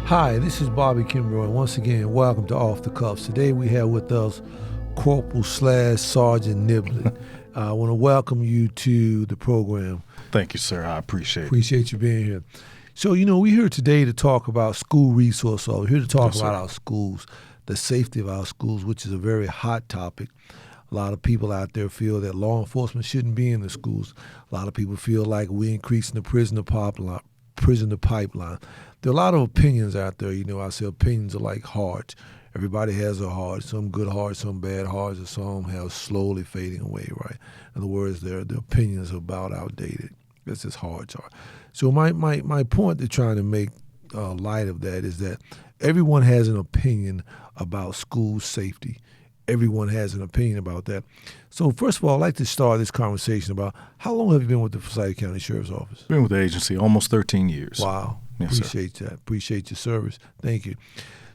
Hi, this is Bobby Kimbrough, and once again, welcome to Off the Cuffs. Today we have with us Corporal / Sergeant Neblett. I want to welcome you to the program. Thank you, sir. I appreciate it. Appreciate you being here. So, we're here today to talk about school resource officers. We're here to talk about our schools, the safety of our schools, which is a very hot topic. A lot of people out there feel that law enforcement shouldn't be in the schools. A lot of people feel like we're increasing the prisoner pipeline. There are a lot of opinions out there. I say opinions are like hearts. Everybody has a heart. Some good hearts, some bad hearts, and some have slowly fading away, right? In other words, their opinions are about outdated. That's just hearts are. So my point to trying to make light of that is that everyone has an opinion about school safety. Everyone has an opinion about that. So first of all, I'd like to start this conversation about how long have you been with the Forsyth County Sheriff's Office? Been with the agency almost 13 years. Wow. Yes, appreciate that. Appreciate your service. Thank you.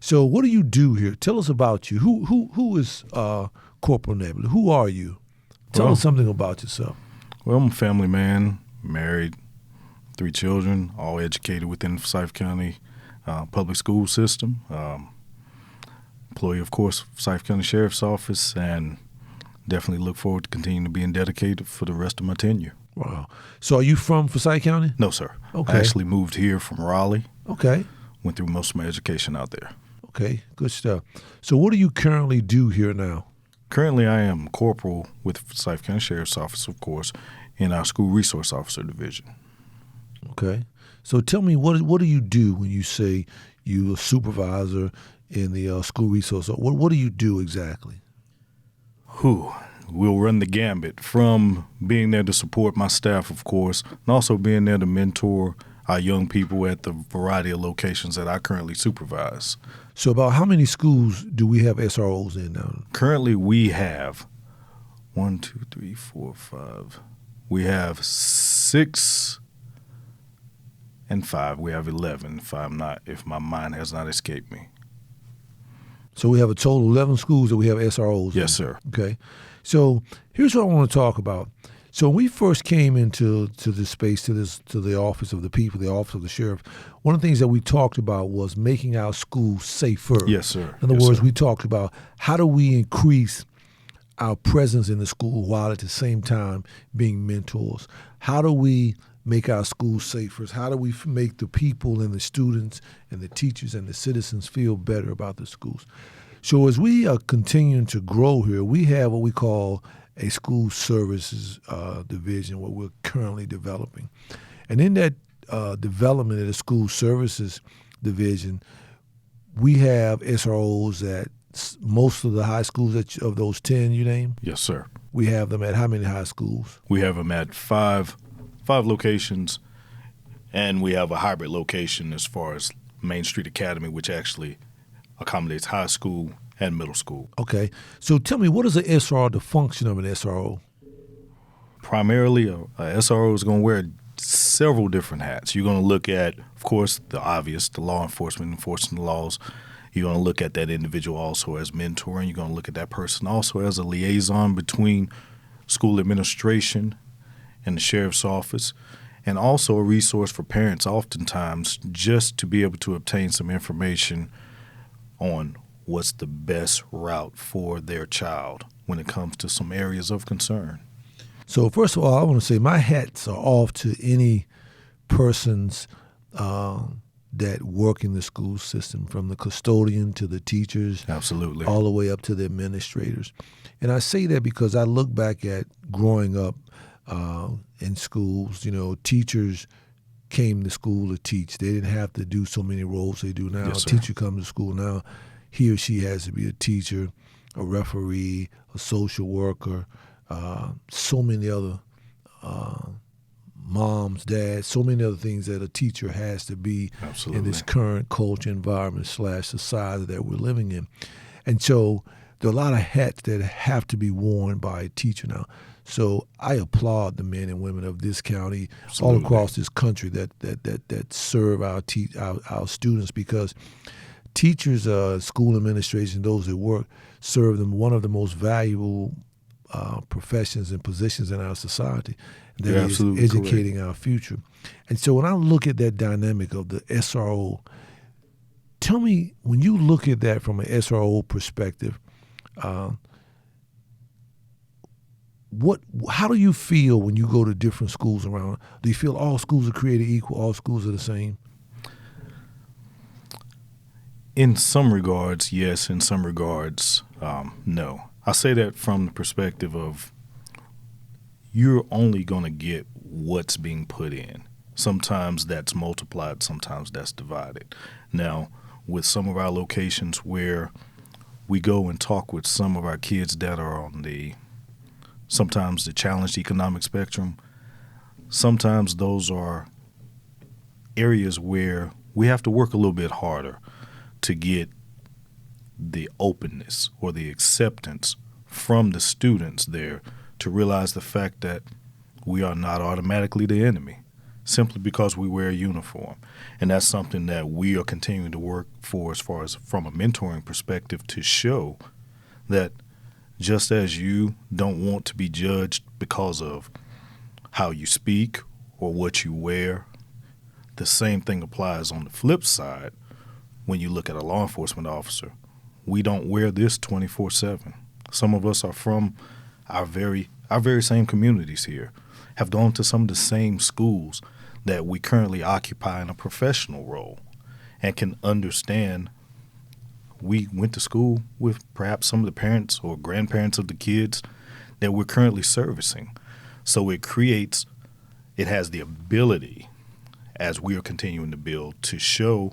So what do you do here? Tell us about you. Who is Corporal Neblett? Who are you? Tell us something about yourself. Well, I'm a family man, married, 3 children, all educated within the Forsyth County public school system. Employee, of course, Forsyth County Sheriff's Office, and definitely look forward to continuing to being dedicated for the rest of my tenure. Wow. So are you from Forsyth County? No, sir. Okay. I actually moved here from Raleigh. Okay. Went through most of my education out there. Okay, good stuff. So what do you currently do here now? Currently, I am Corporal with the Forsyth County Sheriff's Office, of course, in our School Resource Officer Division. Okay. So tell me, what do you do when you say you're a supervisor in the school resource? What do you do exactly? We'll run the gambit from being there to support my staff, of course, and also being there to mentor our young people at the variety of locations that I currently supervise. So about how many schools do we have SROs in now? Currently, we have 1, 2, 3, 4, 5. We have 6 and 5. We have 11, if my mind has not escaped me. So we have a total of 11 schools that we have SROs in. Yes, sir. Okay. So here's what I want to talk about. So when we first came into this space, to the office of the people, the office of the sheriff, one of the things that we talked about was making our schools safer. Yes, sir. In other words, we talked about how do we increase our presence in the school while at the same time being mentors. How do we make our schools safer? How do we make the people and the students and the teachers and the citizens feel better about the schools? So as we are continuing to grow here, we have what we call a school services division, what we're currently developing. And in that development of the school services division, we have SROs at most of the high schools of those 10 you named? Yes, sir. We have them at how many high schools? We have them at five locations, and we have a hybrid location as far as Main Street Academy, which actually accommodates high school and middle school. Okay. So tell me, what is an SRO, the function of an SRO? Primarily, a SRO is going to wear several different hats. You're going to look at, of course, the obvious, the law enforcement, enforcing the laws. You're going to look at that individual also as mentoring. You're going to look at that person also as a liaison between school administration and the sheriff's office, and also a resource for parents oftentimes just to be able to obtain some information on what's the best route for their child when it comes to some areas of concern. So first of all, I want to say my hats are off to any persons that work in the school system, from the custodian to the teachers. Absolutely. All the way up to the administrators. And I say that because I look back at growing up in schools. Teachers came to school to teach. They didn't have to do so many roles they do now. Yes, a teacher comes to school now, he or she has to be a teacher, a referee, a social worker, so many other moms, dads, so many other things that a teacher has to be. Absolutely. In this current culture environment / society that we're living in. And so there are a lot of hats that have to be worn by a teacher now. So I applaud the men and women of this county, Absolutely. all across this country that serve our students, because teachers, school administration, those that work, serve them one of the most valuable professions and positions in our society. That is educating our future. And so when I look at that dynamic of the SRO, tell me, when you look at that from an SRO perspective, how do you feel when you go to different schools around? Do you feel all schools are created equal, all schools are the same? In some regards, yes. In some regards, no. I say that from the perspective of you're only going to get what's being put in. Sometimes that's multiplied, sometimes that's divided. Now, with some of our locations where we go and talk with some of our kids that are on sometimes the challenged economic spectrum, sometimes those are areas where we have to work a little bit harder to get the openness or the acceptance from the students there to realize the fact that we are not automatically the enemy simply because we wear a uniform. And that's something that we are continuing to work for as far as from a mentoring perspective to show that just as you don't want to be judged because of how you speak or what you wear, the same thing applies on the flip side. When you look at a law enforcement officer, we don't wear this 24/7. Some of us are from our very same communities here, have gone to some of the same schools that we currently occupy in a professional role, and can understand we went to school with perhaps some of the parents or grandparents of the kids that we're currently servicing. So it has the ability, as we are continuing to build, to show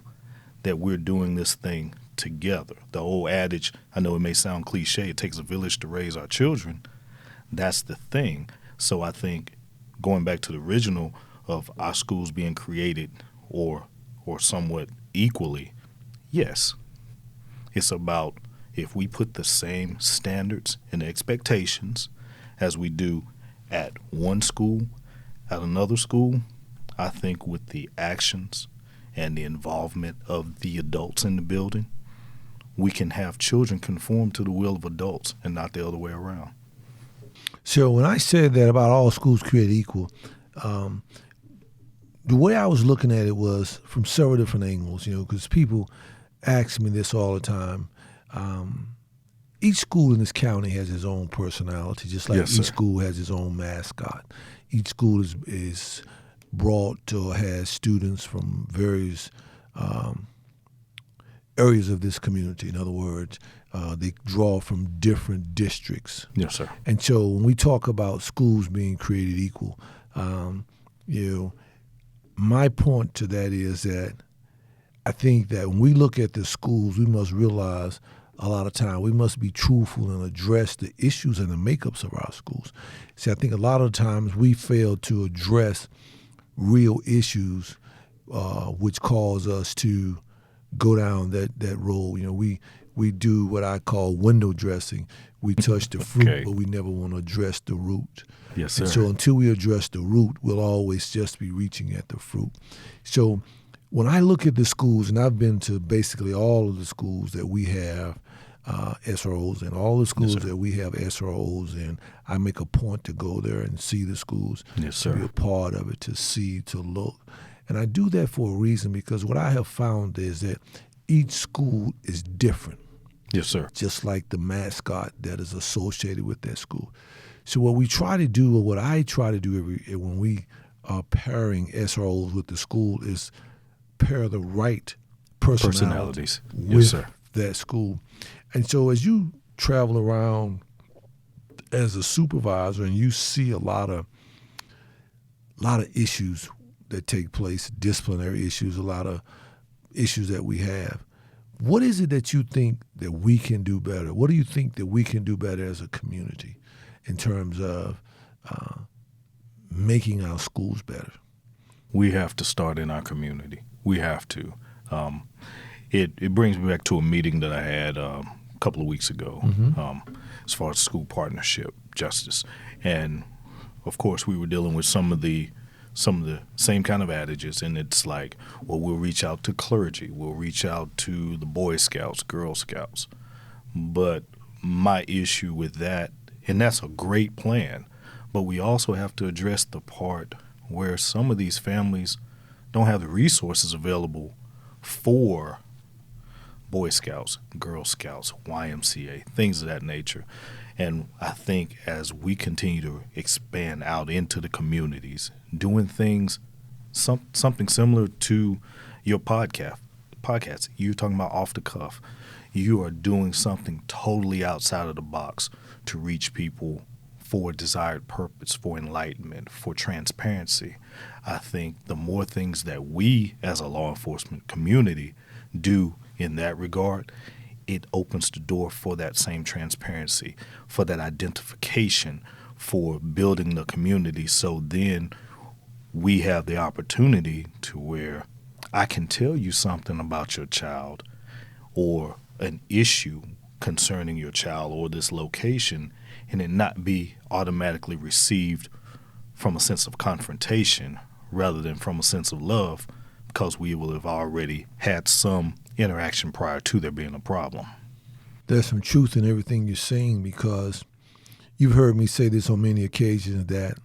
that we're doing this thing together. The old adage, I know it may sound cliche, it takes a village to raise our children. That's the thing. So I think going back to the original of our schools being created or somewhat equally, yes. It's about if we put the same standards and expectations as we do at one school, at another school, I think with the actions and the involvement of the adults in the building, we can have children conform to the will of adults and not the other way around. So when I said that about all schools created equal, the way I was looking at it was from several different angles, because people ask me this all the time. Each school in this county has its own personality, just like each school has its own mascot. Each school is brought or has students from various areas of this community. In other words, they draw from different districts. Yes, sir. And so when we talk about schools being created equal, my point to that is that I think that when we look at the schools, we must realize a lot of time we must be truthful and address the issues and the makeups of our schools. See, I think a lot of times we fail to address real issues which cause us to go down that road. We do what I call window dressing. We touch the fruit, but we never want to address the root. Yes, sir. And so until we address the root, we'll always just be reaching at the fruit. So when I look at the schools, and I've been to basically all of the schools that we have SROs in, all the schools that we have SROs in, I make a point to go there and see the schools, to be a part of it, to see, to look. And I do that for a reason, because what I have found is that each school is different. Yes, sir. Just like the mascot that is associated with that school. So what we try to do, or what I try to do when we are pairing SROs with the school, is pair the right personalities with that school. And so as you travel around as a supervisor and you see a lot of issues that take place, disciplinary issues, a lot of issues that we have, what is it that you think that we can do better? What do you think that we can do better as a community in terms of making our schools better? We have to start in our community. We have to. It brings me back to a meeting that I had a couple of weeks ago, as far as school partnership justice. And, of course, we were dealing with some of the same kind of adages, and it's like, well, we'll reach out to clergy, we'll reach out to the Boy Scouts, Girl Scouts. But my issue with that, and that's a great plan, but we also have to address the part where some of these families don't have the resources available for Boy Scouts, Girl Scouts, YMCA, things of that nature. And I think as we continue to expand out into the communities, doing things, something similar to your podcast, you're talking about off the cuff. You are doing something totally outside of the box to reach people for a desired purpose, for enlightenment, for transparency. I think the more things that we as a law enforcement community do in that regard, it opens the door for that same transparency, for that identification, for building the community. So then we have the opportunity to where I can tell you something about your child or an issue concerning your child or this location, and it not be automatically received from a sense of confrontation rather than from a sense of love, because we will have already had some interaction prior to there being a problem. There's some truth in everything you're saying, because you've heard me say this on many occasions, that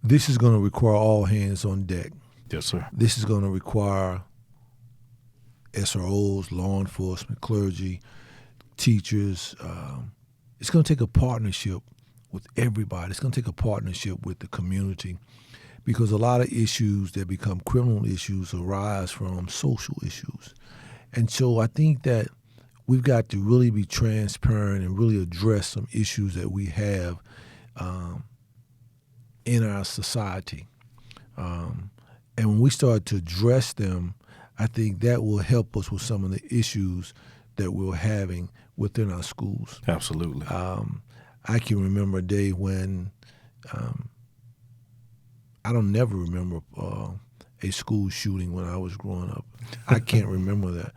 this is going to require all hands on deck. Yes, sir. This is going to require SROs, law enforcement, clergy, teachers. It's going to take a partnership with everybody. It's going to take a partnership with the community, because a lot of issues that become criminal issues arise from social issues. And so I think that we've got to really be transparent and really address some issues that we have in our society. And when we start to address them, I think that will help us with some of the issues that we're having within our schools. Absolutely. I can remember a day when I don't never remember a school shooting when I was growing up. I can't remember that.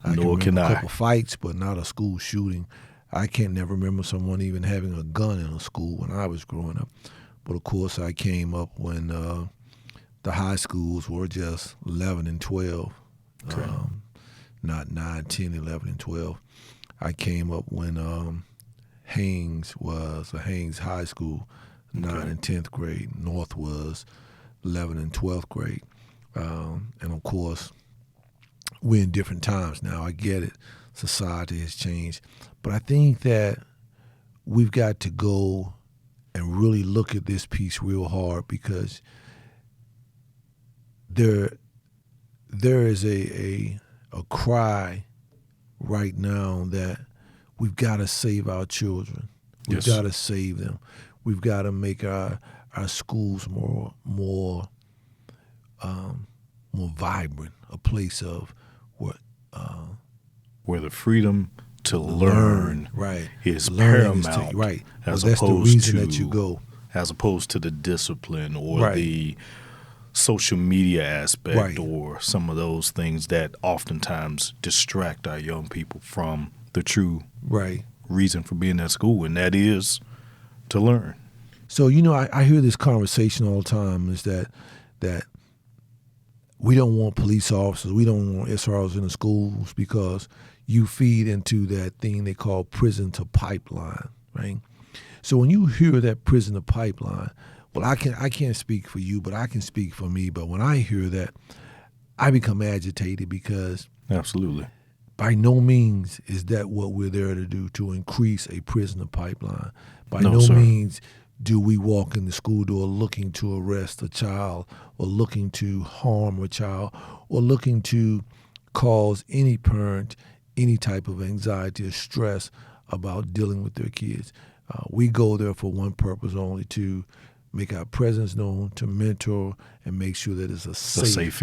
I Nor can remember can a I. couple fights, but not a school shooting. I can't never remember someone even having a gun in a school when I was growing up. But of course, I came up when the high schools were just 11 and 12, Okay. not 9, 10, 11, and 12. I came up when Haynes was a Haynes High School, 9th and 10th grade. North was 11th and 12th grade. And of course, we're in different times now. I get it. Society has changed. But I think that we've got to go and really look at this piece real hard, because there is a cry right now that we've got to save our children. We've got to save them. We've got to make our schools more vibrant, a place of where the freedom to learn is Learning paramount, right. as That's the opposed reason to that you go. as opposed to the discipline or the social media aspect or some of those things that oftentimes distract our young people from the true reason for being at school, and that is to learn. So, I hear this conversation all the time, is that we don't want police officers, we don't want SROs in the schools, because you feed into that thing they call prison to pipeline, right? So when you hear that prison to pipeline, well, I can't speak for you, but I can speak for me. But when I hear that, I become agitated, because absolutely, by no means is that what we're there to do, to increase a prison to pipeline. By no means do we walk in the school door looking to arrest a child, or looking to harm a child, or looking to cause any parent any type of anxiety or stress about dealing with their kids. We go there for one purpose only: to make our presence known, to mentor, and make sure that it's a safe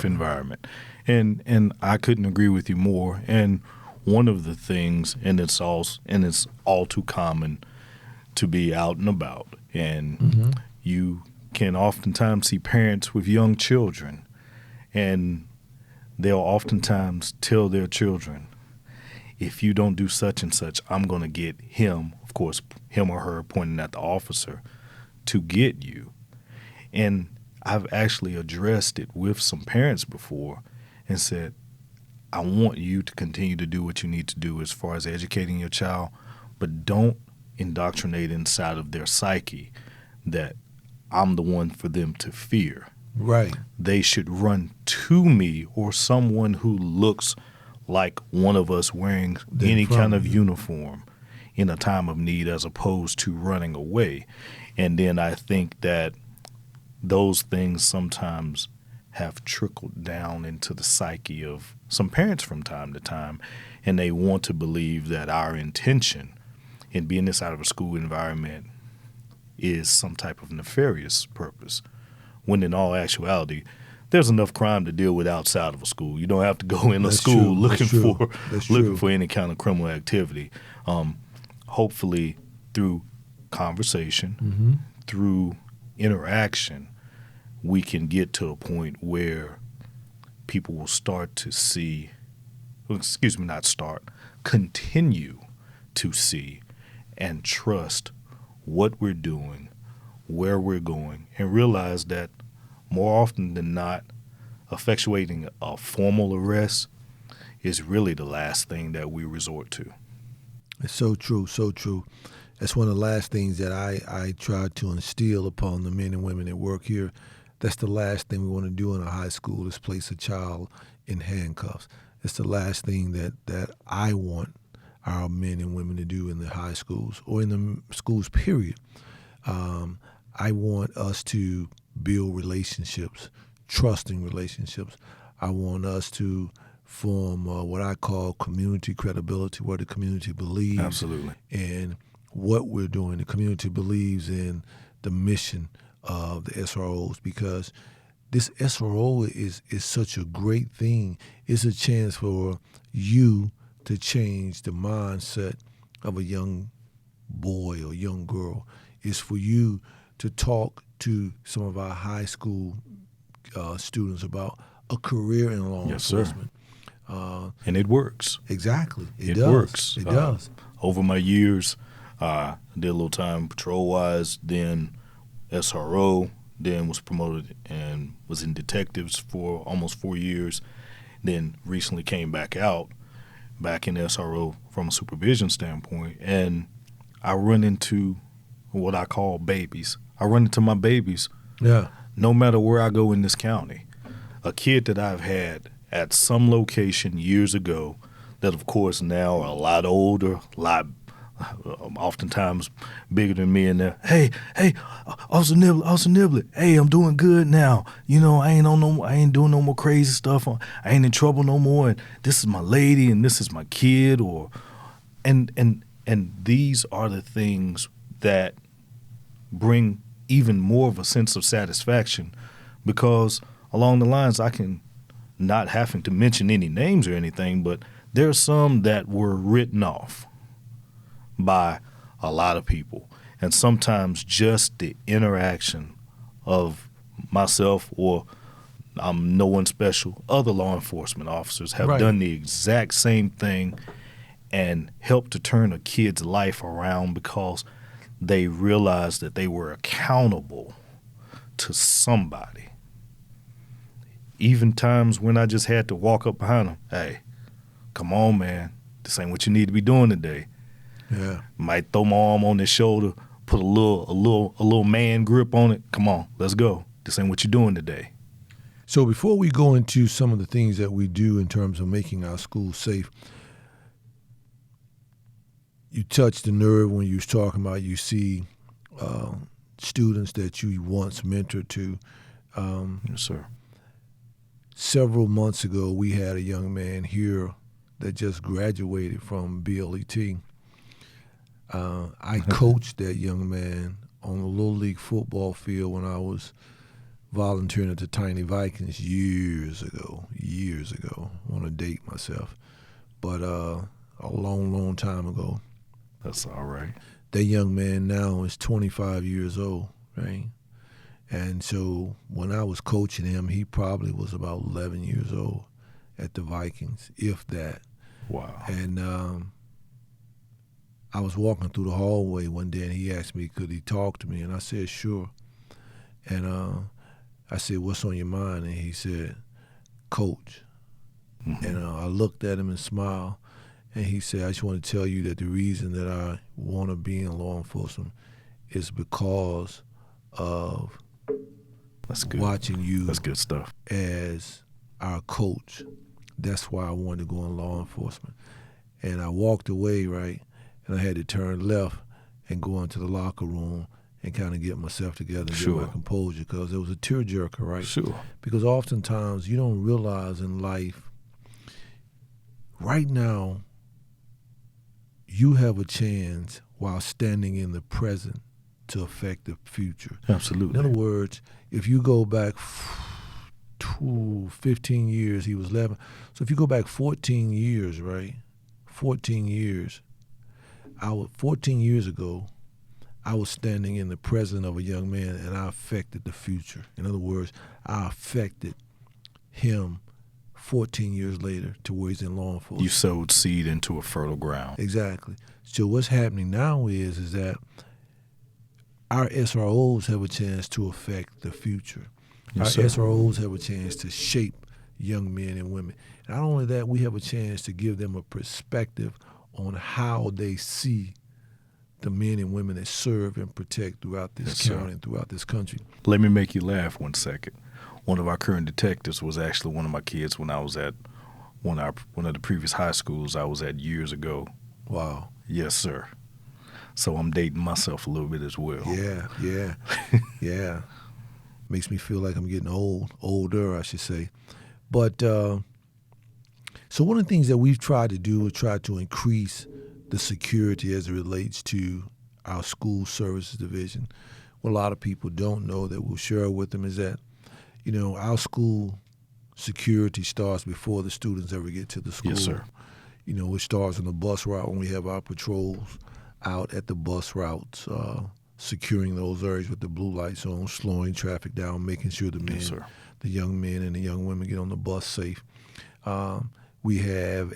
environment. And I couldn't agree with you more. And one of the things, and it's all too common to be out and about, and you can oftentimes see parents with young children, and they'll oftentimes tell their children, if you don't do such and such, I'm going to get him, of course, him or her pointing at the officer, to get you. And I've actually addressed it with some parents before and said, I want you to continue to do what you need to do as far as educating your child, but don't indoctrinate inside of their psyche that I'm the one for them to fear. Right. They should run to me or someone who looks like one of us wearing any kind of uniform in a time of need, as opposed to running away. And then I think that those things sometimes have trickled down into the psyche of some parents from time to time, and they want to believe that our intention in being inside of a school environment is some type of nefarious purpose, when in all actuality, there's enough crime to deal with outside of a school. You don't have to go in a school looking for any kind of criminal activity. Hopefully, through conversation, through interaction, we can get to a point where people will start to see, continue to see and trust what we're doing, where we're going, and realize that more often than not, effectuating a formal arrest is really the last thing that we resort to. It's so true, so true. That's one of the last things that I try to instill upon the men and women that work here. That's the last thing we want to do in a high school, is place a child in handcuffs. It's the last thing that I want our men and women to do in the high schools or in the schools, period. I want us to build relationships, trusting relationships. I want us to form what I call community credibility, where the community believes Absolutely. in what we're doing. The community believes in the mission of the SROs, because this SRO is such a great thing. It's a chance for you to change the mindset of a young boy or young girl. It's for you to talk to some of our high school students about a career in law enforcement. And it works. Exactly. It does. Works. It does. Over my years, I did a little time patrol-wise, then SRO, then was promoted and was in detectives for almost 4 years, then recently came back in SRO from a supervision standpoint, and I run into what I call babies. I run into my babies no matter where I go in this county. A kid that I've had at some location years ago that, of course, now are a lot older, oftentimes bigger than me, and they're, hey, Officer Neblett, hey, I'm doing good now. You know, I ain't doing no more crazy stuff. I ain't in trouble no more. And this is my lady, and this is my kid, and these are the things that bring even more of a sense of satisfaction, because along the lines, I can, not having to mention any names or anything, but there are some that were written off by a lot of people. And sometimes just the interaction of myself, or I'm no one special, other law enforcement officers have done the exact same thing and helped to turn a kid's life around, because they realized that they were accountable to somebody. Even times when I just had to walk up behind them, hey, come on, man, this ain't what you need to be doing today. Yeah. Might throw my arm on their shoulder, put a little man grip on it. Come on, let's go. This ain't what you're doing today. So before we go into some of the things that we do in terms of making our schools safe, you touched the nerve when you was talking about you see students that you once mentored to. Yes, sir. Several months ago, we had a young man here that just graduated from BLET. I coached that young man on a Little League football field when I was volunteering at the Tiny Vikings years ago. I want to date myself, but a long time ago. That's all right. That young man now is 25 years old, right? And so when I was coaching him, he probably was about 11 years old at the Vikings, if that. Wow. And I was walking through the hallway one day, and he asked me, could he talk to me? And I said, sure. And I said, what's on your mind? And he said, Coach. Mm-hmm. And I looked at him and smiled. And he said, I just want to tell you that the reason that I want to be in law enforcement is because of That's good. watching you. That's good stuff. As our coach. That's why I wanted to go in law enforcement. And I walked away, right, and I had to turn left and go into the locker room and kind of get myself together and Sure. get my composure, because it was a tearjerker, right? Sure. Because oftentimes you don't realize in life, right now, you have a chance while standing in the present to affect the future. Absolutely. In other words, if you go back 15 years, he was 11. So if you go back 14 years, right? 14 years. 14 years ago, I was standing in the presence of a young man, and I affected the future. In other words, I affected him 14 years later to where he's in law enforcement. You sowed seed into a fertile ground. Exactly. So what's happening now is that our SROs have a chance to affect the future. Yes, Our sir. SROs have a chance to shape young men and women. Not only that, we have a chance to give them a perspective on how they see the men and women that serve and protect throughout this Yes, county sir. and throughout this country. Let me make you laugh 1 second. One of our current detectives was actually one of my kids when I was at one of the previous high schools I was at years ago. Wow. Yes, sir. So I'm dating myself a little bit as well. Yeah. Yeah. Makes me feel like I'm getting older, I should say. But so one of the things that we've tried to do is try to increase the security as it relates to our school services division. What a lot of people don't know that we'll share with them is that, our school security starts before the students ever get to the school. Yes, sir. It starts on the bus route when we have our patrols out at the bus routes, securing those areas with the blue lights on, slowing traffic down, making sure the men, Yes, sir. the young men and the young women get on the bus safe. We have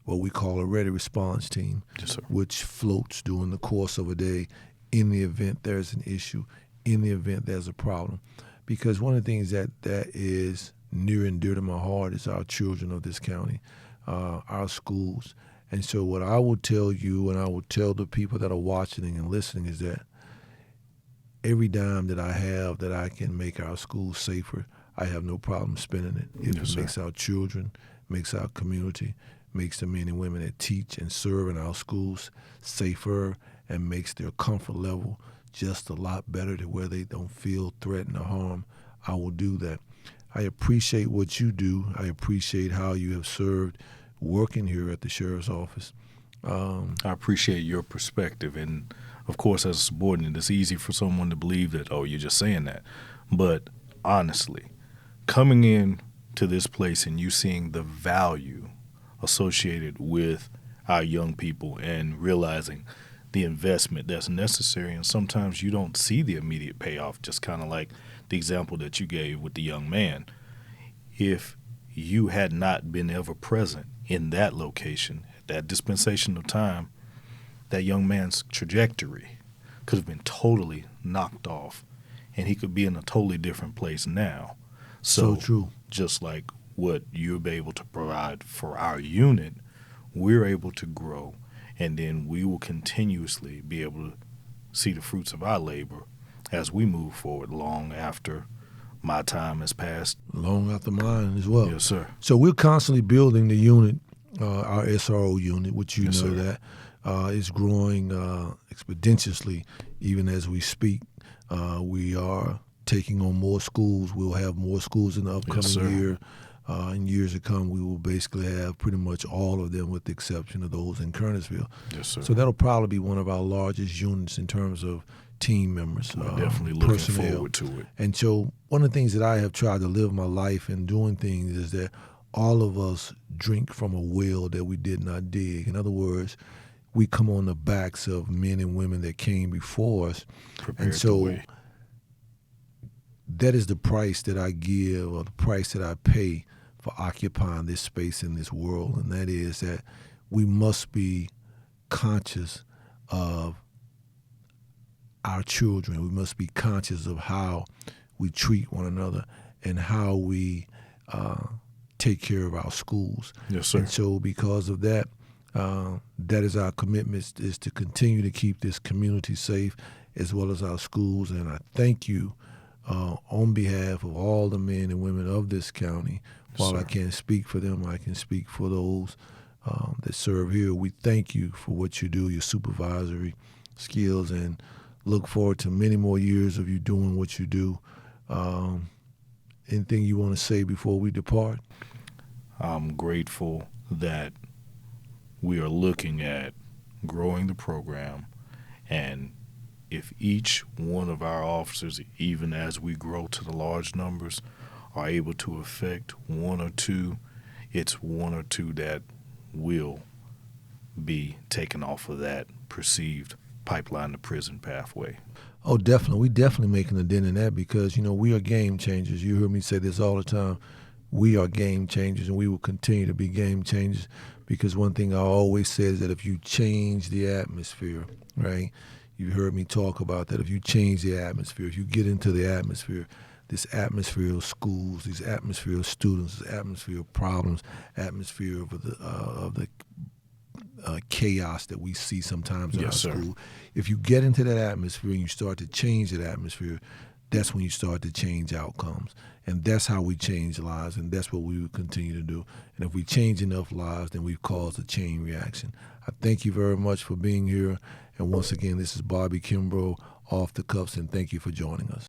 what we call a ready response team, Yes, sir. which floats during the course of a day in the event there's an issue, in the event there's a problem. Because one of the things that is near and dear to my heart is our children of this county, our schools. And so what I will tell you and I will tell the people that are watching and listening is that every dime that I have that I can make our schools safer, I have no problem spending it. If Yes, it sir. makes our children, makes our community, makes the men and women that teach and serve in our schools safer, and makes their comfort level just a lot better to where they don't feel threatened or harmed, I will do that. I appreciate what you do. I appreciate how you have served working here at the sheriff's office. I appreciate your perspective. And, of course, as a subordinate, it's easy for someone to believe that, oh, you're just saying that. But honestly, coming in to this place and you seeing the value associated with our young people and realizing the investment that's necessary, and sometimes you don't see the immediate payoff, just kind of like the example that you gave with the young man. If you had not been ever present in that location, that dispensation of time, that young man's trajectory could have been totally knocked off, and he could be in a totally different place now. So true. Just like what you'll be able to provide for our unit, we're able to grow, and then we will continuously be able to see the fruits of our labor as we move forward long after my time has passed. Long after mine as well. Yes, sir. So we're constantly building the unit, our SRO unit, which Yes, know sir. that is growing exponentially even as we speak. We are taking on more schools. We'll have more schools in the upcoming sir. year. In years to come, we will basically have pretty much all of them with the exception of those in Kernersville. Yes, sir. So that'll probably be one of our largest units in terms of team members. We're definitely looking personnel. forward to it. And so one of the things that I have tried to live my life in doing things is that all of us drink from a well that we did not dig. In other words, we come on the backs of men and women that came before us. Prepared And so the way. that is the price that I give, or the price that I pay for occupying this space in this world. And that is that we must be conscious of our children. We must be conscious of how we treat one another and how we take care of our schools. Yes, sir. And so because of that, that is our commitment, is to continue to keep this community safe as well as our schools. And I thank you on behalf of all the men and women of this county. While Sir. I can't speak for them, I can speak for those that serve here. We thank you for what you do, your supervisory skills, and look forward to many more years of you doing what you do. Anything you want to say before we depart? I'm grateful that we are looking at growing the program, and if each one of our officers, even as we grow to the large numbers, are able to affect one or two, it's one or two that will be taken off of that perceived pipeline to prison pathway. Oh, definitely. We definitely making a dent in that because, we are game changers. You hear me say this all the time. We are game changers, and we will continue to be game changers because one thing I always say is that if you change the atmosphere, right, you heard me talk about that. If you change the atmosphere, if you get into the atmosphere, this atmosphere of schools, this atmosphere of students, this atmosphere of problems, atmosphere of the chaos that we see sometimes in our school. If you get into that atmosphere and you start to change that atmosphere, that's when you start to change outcomes. And that's how we change lives, and that's what we will continue to do. And if we change enough lives, then we've caused a chain reaction. I thank you very much for being here. And once again, this is Bobby Kimbrough, Off the Cuffs, and thank you for joining us.